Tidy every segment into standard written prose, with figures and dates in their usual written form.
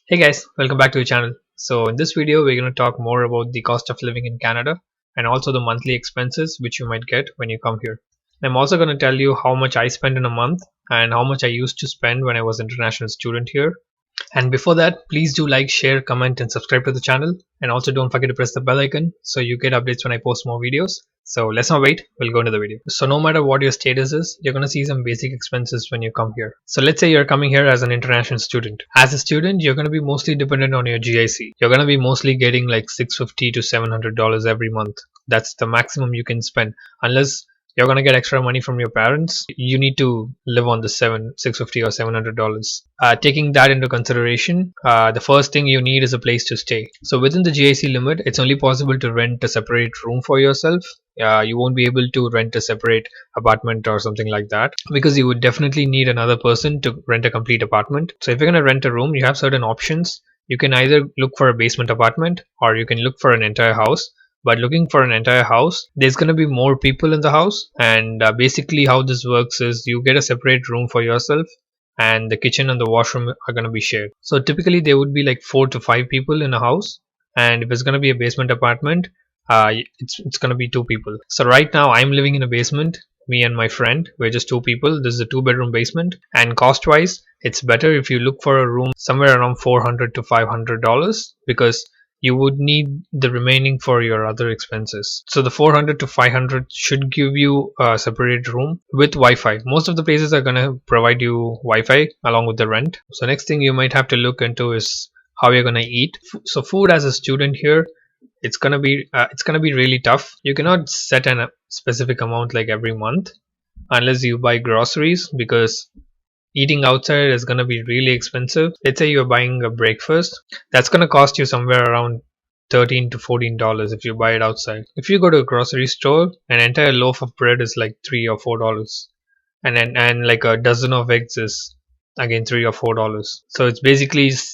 Hey guys, welcome back to the channel. So in this video we're going to talk more about the cost of living in Canada and also the monthly expenses which you might get when you come here. I'm also going to tell you how much I spend in a month and how much I used to spend when I was an international student here. And before that, please do like, share, comment and subscribe to the channel, and also don't forget to press the bell icon so you get updates when I post more videos. So let's not wait, we'll go into the video. So no matter what your status is, you're going to see some basic expenses when you come here. So let's say you're coming here as an international student. As a student, you're going to be mostly dependent on your GIC. You're going to be mostly getting like $650 to $700 every month. That's the maximum you can spend, unless you're gonna get extra money from your parents. You need to live on the $650 or $700. Taking that into consideration, the first thing you need is a place to stay. So within the GIC limit, it's only possible to rent a separate room for yourself. You won't be able to rent a separate apartment or something like that, because you would definitely need another person to rent a complete apartment. So if you're gonna rent a room, you have certain options. You can either look for a basement apartment or you can look for an entire house. But looking for an entire house, there's going to be more people in the house, and basically how this works is you get a separate room for yourself, and the kitchen and the washroom are going to be shared. So typically there would be like 4 to 5 people in a house, and if it's going to be a basement apartment, it's going to be 2 people. So right now I'm living in a basement. Me and my friend, we're just 2 people. This is a 2 bedroom basement, and cost wise it's better if you look for a room somewhere around $400 to $500, because you would need the remaining for your other expenses. So the 400 to 500 should give you a separate room with Wi-Fi. Most of the places are going to provide you Wi-Fi along with the rent. So next thing you might have to look into is how you're going to eat. So food as a student here, it's going to be really tough. You cannot set a specific amount like every month unless you buy groceries, because eating outside is going to be really expensive. Let's say you're buying a breakfast, that's going to cost you somewhere around $13 to $14 if you buy it outside. If you go to a grocery store, an entire loaf of bread is like $3 or $4, and like a dozen of eggs is again $3 or $4. So it's basically $6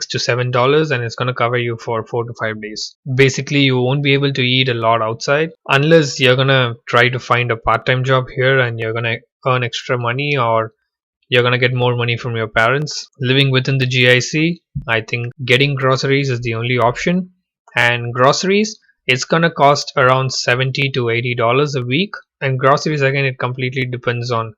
to $7, and it's going to cover you for 4 to 5 days. Basically you won't be able to eat a lot outside unless you're going to try to find a part-time job here and you're going to earn extra money, or you're going to get more money from your parents. Living within the GIC, I think getting groceries is the only option. And groceries, it's going to cost around $70 to $80 a week. And groceries, again, it completely depends on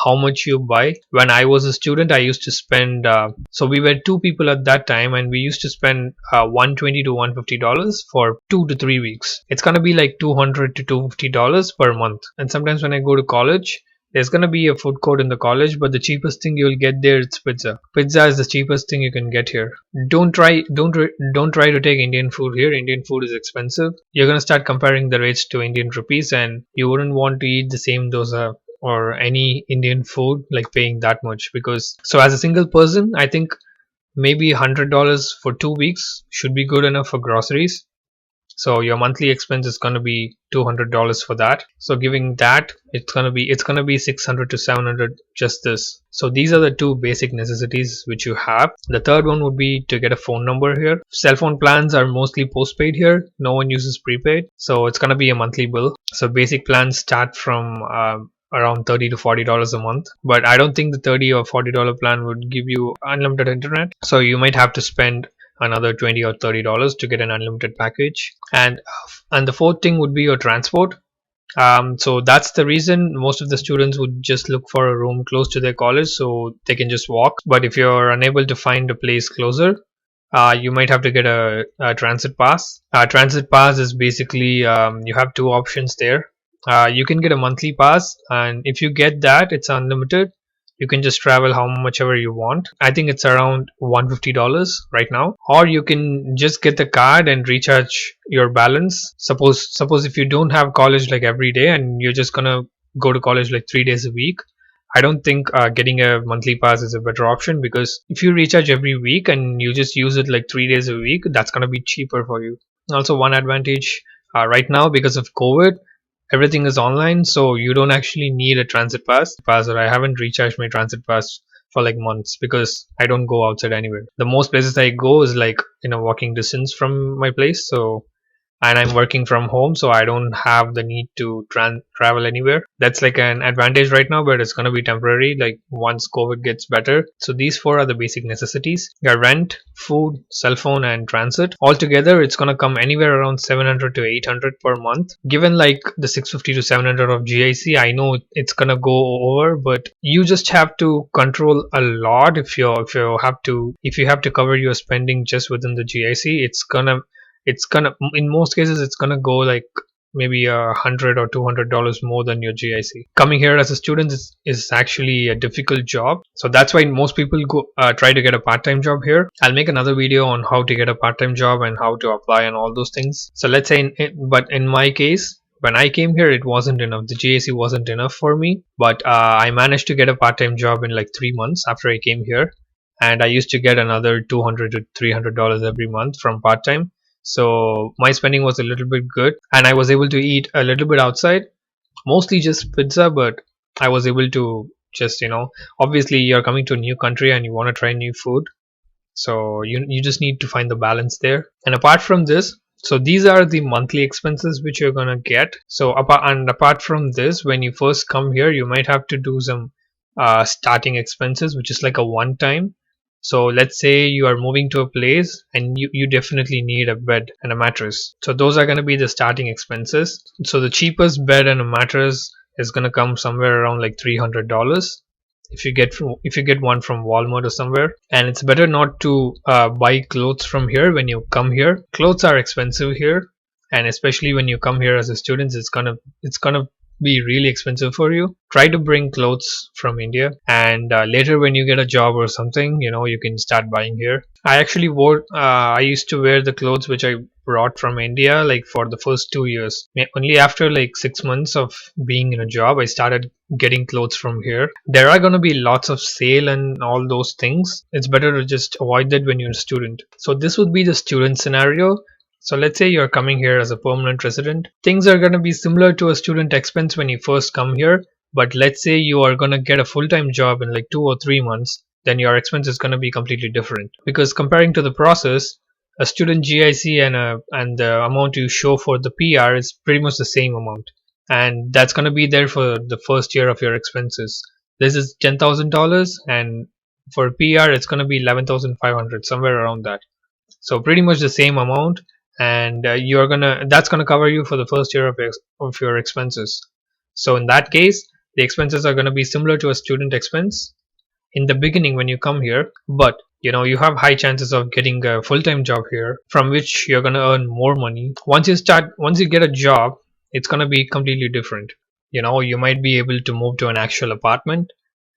how much you buy. When I was a student, I used to spend, so we were 2 people at that time, and we used to spend $120 to $150 for 2 to 3 weeks. It's going to be like $200 to $250 per month. And sometimes when I go to college, there's gonna be a food court in the college, but the cheapest thing you'll get there is pizza. Pizza is the cheapest thing you can get here. Don't try to take Indian food here. Indian food is expensive. You're gonna start comparing the rates to Indian rupees, and you wouldn't want to eat the same dosa or any Indian food like paying that much. Because so as a single person, I think maybe $100 for 2 weeks should be good enough for groceries. So your monthly expense is going to be $200 for that. So giving that, it's going to be 600 to 700 just this. So these are the 2 basic necessities which you have. The third one would be to get a phone number here. Cell phone plans are mostly postpaid here. No one uses prepaid, so it's going to be a monthly bill. So basic plans start from around $30 to $40 a month, but I don't think the $30 or $40 plan would give you unlimited internet. So you might have to spend another $20 or $30 to get an unlimited package. And the fourth thing would be your transport. So that's the reason most of the students would just look for a room close to their college so they can just walk. But if you're unable to find a place closer, you might have to get a transit pass. Transit pass is basically, you have 2 options there. You can get a monthly pass, and if you get that, it's unlimited. You can just travel how much ever you want. I think it's around $150 right now. Or you can just get the card and recharge your balance. Suppose if you don't have college like every day and you're just gonna go to college like 3 days a week, I don't think getting a monthly pass is a better option, because if you recharge every week and you just use it like 3 days a week, that's gonna be cheaper for you. Also, one advantage right now, because of COVID, everything is online, so you don't actually need a transit pass. Or I haven't recharged my transit pass for like months because I don't go outside anywhere. The most places I go is like in a walking distance from my place, so and I'm working from home, so I don't have the need to travel anywhere. That's like an advantage right now, but it's going to be temporary, like once COVID gets better. So these four are the basic necessities: your rent, food, cell phone, and transit. Altogether, it's going to come anywhere around 700 to 800 per month. Given like the 650 to 700 of GIC, I know it's going to go over, but you just have to control a lot. If you have to cover your spending just within the GIC, it's gonna in most cases it's gonna go like maybe $100 or $200 more than your GIC. Coming here as a student is actually a difficult job, so that's why most people go try to get a part-time job here. I'll make another video on how to get a part-time job and how to apply and all those things. So let's say but in my case, when I came here, it wasn't enough. The GIC wasn't enough for me, but I managed to get a part-time job in like 3 months after I came here, and I used to get another $200 to $300 every month from part-time. So my spending was a little bit good, and I was able to eat a little bit outside, mostly just pizza, but I was able to just, obviously you're coming to a new country and you want to try new food. So you just need to find the balance there. And apart from this, so these are the monthly expenses which you're gonna get. So apart from this, when you first come here, you might have to do some starting expenses, which is like a one time. So let's say you are moving to a place and you definitely need a bed and a mattress. So those are going to be the starting expenses. So the cheapest bed and a mattress is going to come somewhere around like $300 if you get one from Walmart or somewhere. And it's better not to buy clothes from here when you come here. Clothes are expensive here, and especially when you come here as a student, it's gonna be really expensive for you. Try to bring clothes from India, and later when you get a job or something, you can start buying here. I used to wear the clothes which I brought from India like for the first 2 years. Only after like 6 months of being in a job, I started getting clothes from here. There are going to be lots of sale and all those things. It's better to just avoid that when you're a student. So this would be the student scenario. So let's say you're coming here as a permanent resident. Things are going to be similar to a student expense when you first come here, but let's say you are going to get a full-time job in like 2 or 3 months, then your expense is going to be completely different. Because comparing to the process, a student GIC and the amount you show for the PR is pretty much the same amount, and that's going to be there for the first year of your expenses. This is $10,000, and for PR it's going to be 11,500, somewhere around that. So pretty much the same amount, and that's gonna cover you for the first year of your expenses. So in that case, the expenses are gonna be similar to a student expense in the beginning when you come here, but you have high chances of getting a full-time job here from which you're gonna earn more money. Once you get a job, it's gonna be completely different. You might be able to move to an actual apartment,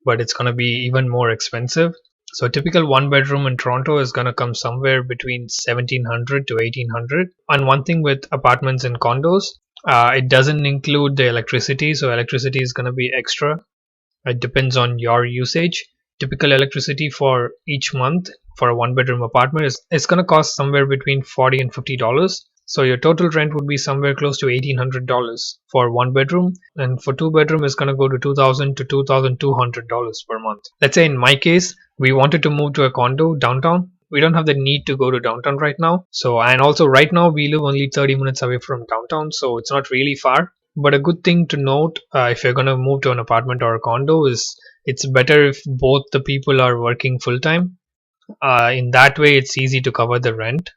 but it's gonna be even more expensive. So a typical one bedroom in Toronto is going to come somewhere between 1700 to 1800. And one thing with apartments and condos, it doesn't include the electricity, so electricity is going to be extra. It depends on your usage. Typical electricity for each month for a one bedroom apartment is going to cost somewhere between $40 and $50. So your total rent would be somewhere close to $1,800 for one bedroom, and for two bedroom is going to go to $2,000 to $2,200 per month. Let's say in my case, we wanted to move to a condo downtown. We don't have the need to go to downtown right now. And also right now we live only 30 minutes away from downtown, so it's not really far. But a good thing to note, if you're going to move to an apartment or a condo, is it's better if both the people are working full time. In that way, it's easy to cover the rent.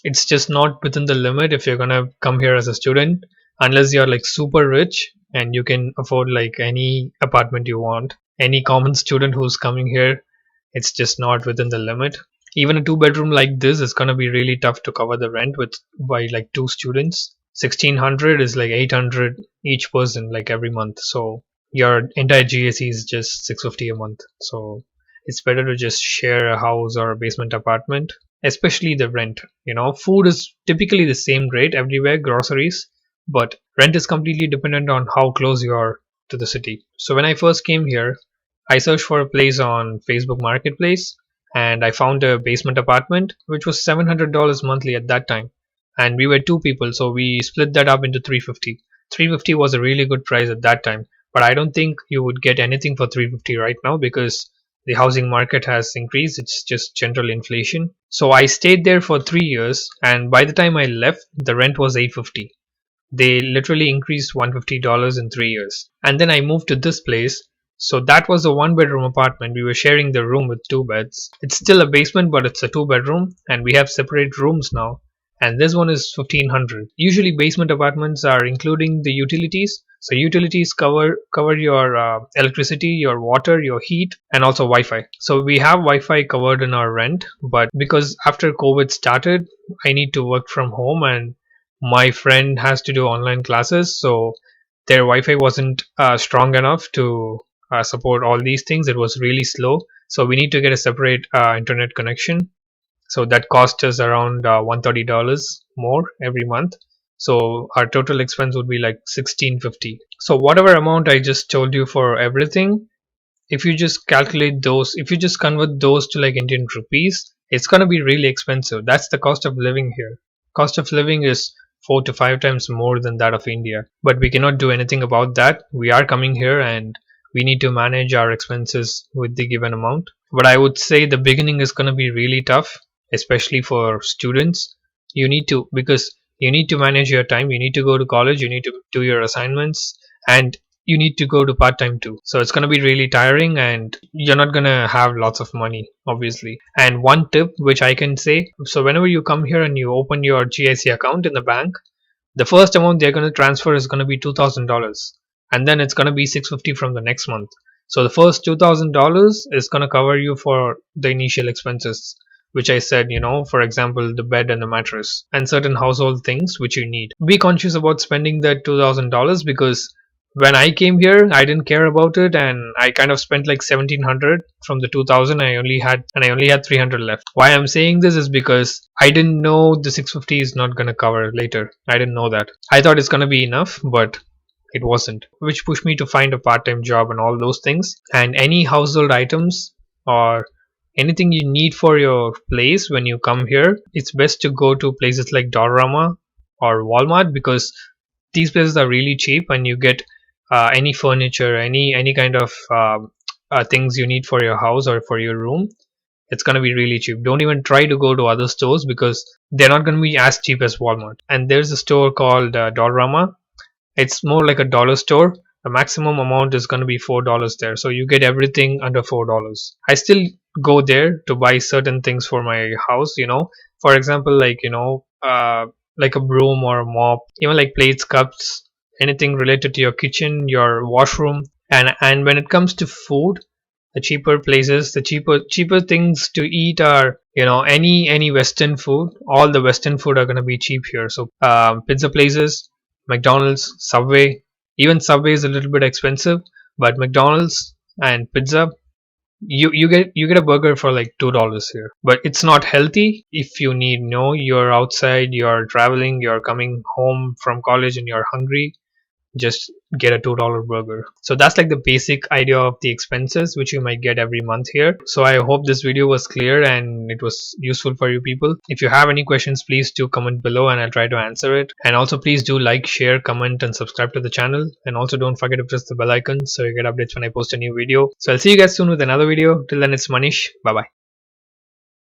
It's just not within the limit if you're gonna come here as a student, unless you're like super rich and you can afford like any apartment you want. Any common student who's coming here, it's just not within the limit. Even a two bedroom like this is gonna be really tough to cover the rent by like two students. 1600 is like 800 each person like every month. So your entire GAC is just 650 a month. So it's better to just share a house or a basement apartment, especially the rent. Food is typically the same rate everywhere, groceries, but rent is completely dependent on how close you are to the city. So when I first came here, I searched for a place on Facebook Marketplace, and I found a basement apartment which was $700 monthly at that time, and we were two people, so we split that up into 350. 350 was a really good price at that time, but I don't think you would get anything for 350 right now, because the housing market has increased. It's just general inflation. So I stayed there for 3 years, and by the time I left, the rent was $850. They literally increased $150 in 3 years. And then I moved to this place. So that was a one bedroom apartment. We were sharing the room with two beds. It's still a basement, but it's a two bedroom, and we have separate rooms now. And this one is 1500. Usually basement apartments are including the utilities. So utilities cover your electricity, your water, your heat, and also Wi-Fi. So we have Wi-Fi covered in our rent, but because after COVID started, I need to work from home, and my friend has to do online classes, so their Wi-Fi wasn't strong enough to support all these things. It was really slow, so we need to get a separate internet connection. So that cost us around $130 more every month. So our total expense would be like $1650. So whatever amount I just told you for everything, if you just calculate those, if you just convert those to like Indian rupees, it's gonna be really expensive. That's the cost of living here. Cost of living is 4 to 5 times more than that of India. But we cannot do anything about that. We are coming here and we need to manage our expenses with the given amount. But I would say the beginning is gonna be really tough, especially for students. You need to, because you need to manage your time, you need to go to college, you need to do your assignments, and you need to go to part time too. So it's going to be really tiring, and you're not going to have lots of money, obviously. And one tip which I can say, so whenever you come here and you open your GIC account in the bank, the first amount they're going to transfer is going to be $2,000, and then it's going to be $650 from the next month. So the first $2,000 is going to cover you for the initial expenses, which I said, for example, the bed and the mattress and certain household things which you need. Be conscious about spending that $2,000, because when I came here, I didn't care about it, and I kind of spent like 1700 from the 2000. I only had 300 left. Why I'm saying this is because I didn't know the 650 is not gonna cover later. I didn't know that. I thought it's gonna be enough, but it wasn't, which pushed me to find a part-time job and all those things. And any household items or anything you need for your place when you come here, it's best to go to places like Dollarama or Walmart, because these places are really cheap and you get any furniture, any kind of things you need for your house or for your room. It's going to be really cheap. Don't even try to go to other stores, because they're not going to be as cheap as Walmart. And there's a store called Dollarama. It's more like a dollar store. The maximum amount is going to be $4 there, so you get everything under $4. I still go there to buy certain things for my house. For example, like a broom or a mop, even like plates, cups, anything related to your kitchen, your washroom. And when it comes to food, the cheaper places, the cheaper things to eat are, any Western food. All the Western food are going to be cheap here. So pizza places, McDonald's, Subway. Even Subway is a little bit expensive, but McDonald's and pizza, you get a burger for like $2 here. But it's not healthy. If you need, you're outside, you're traveling, you're coming home from college and you're hungry, just get a $2 burger. So that's like the basic idea of the expenses which you might get every month here. So I hope this video was clear and it was useful for you people. If you have any questions, please do comment below and I'll try to answer it. And also please do like, share, comment and subscribe to the channel. And also don't forget to press the bell icon so you get updates when I post a new video. So I'll see you guys soon with another video. Till then, it's Manish. Bye bye.